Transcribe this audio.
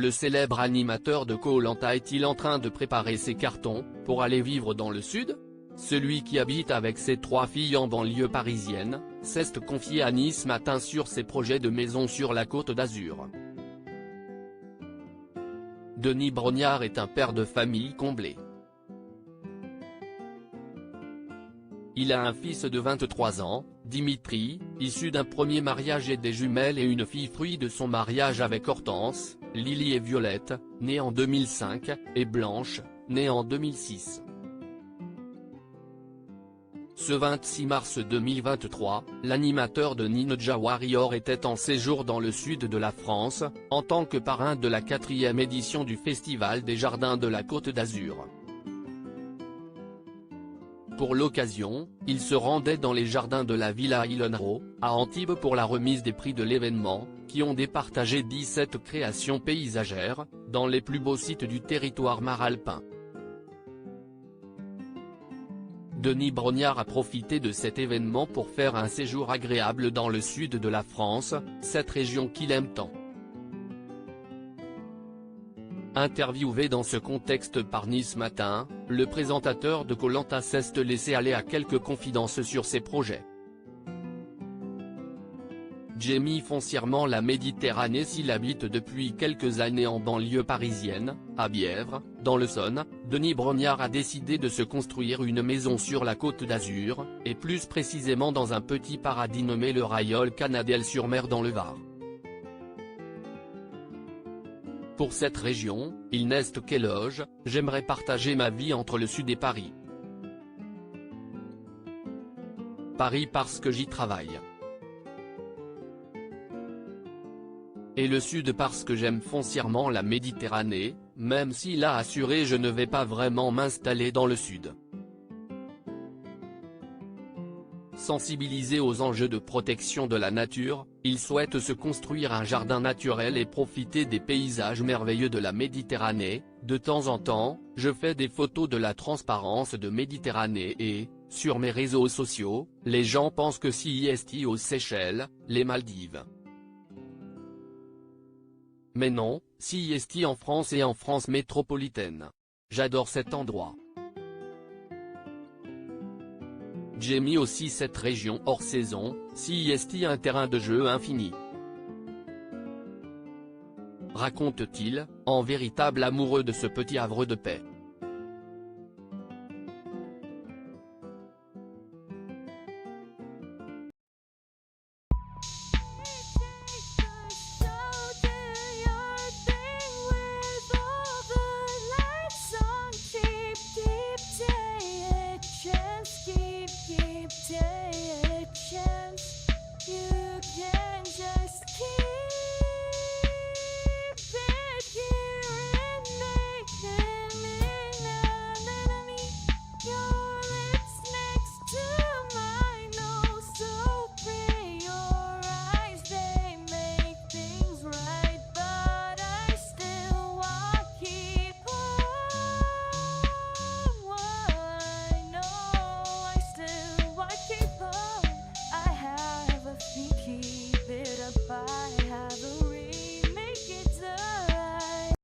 Le célèbre animateur de Koh-Lanta est-il en train de préparer ses cartons pour aller vivre dans le sud? Celui qui habite avec ses 3 filles en banlieue parisienne, s'est confié à Nice Matin sur ses projets de maison sur la Côte d'Azur. Denis Brognard est un père de famille comblé. Il a un fils de 23 ans, Dimitri, issu d'un premier mariage et des jumelles, et une fille fruit de son mariage avec Hortense, Lily et Violette, née en 2005, et Blanche, née en 2006. Ce 26 mars 2023, l'animateur de Ninja Warrior était en séjour dans le sud de la France, en tant que parrain de la 4e édition du Festival des Jardins de la Côte d'Azur. Pour l'occasion, il se rendait dans les jardins de la Villa Ilonro, à Antibes pour la remise des prix de l'événement, qui ont départagé 17 créations paysagères, dans les plus beaux sites du territoire maralpin. Denis Brognard a profité de cet événement pour faire un séjour agréable dans le sud de la France, cette région qu'il aime tant. Interviewé dans ce contexte par Nice Matin, le présentateur de Koh-Lanta s'est laissé aller à quelques confidences sur ses projets. J'aime foncièrement la Méditerranée. S'il habite depuis quelques années en banlieue parisienne, à Bièvre, dans l'Essonne, Denis Brognard a décidé de se construire une maison sur la Côte d'Azur, et plus précisément dans un petit paradis nommé le Rayol Canadelle-sur-Mer dans le Var. Pour cette région, il n'est qu'éloge: j'aimerais partager ma vie entre le sud et Paris. Paris parce que j'y travaille. Et le sud parce que j'aime foncièrement la Méditerranée, même s'il a assuré je ne vais pas vraiment m'installer dans le sud. Sensibilisé aux enjeux de protection de la nature, il souhaite se construire un jardin naturel et profiter des paysages merveilleux de la Méditerranée. De temps en temps, je fais des photos de la transparence de Méditerranée et, sur mes réseaux sociaux, les gens pensent que c'est aux Seychelles, les Maldives. Mais non, c'est en France et en France métropolitaine. J'adore cet endroit. J'aime aussi cette région hors saison, c'est un terrain de jeu infini. Raconte-t-il, en véritable amoureux de ce petit havre de paix.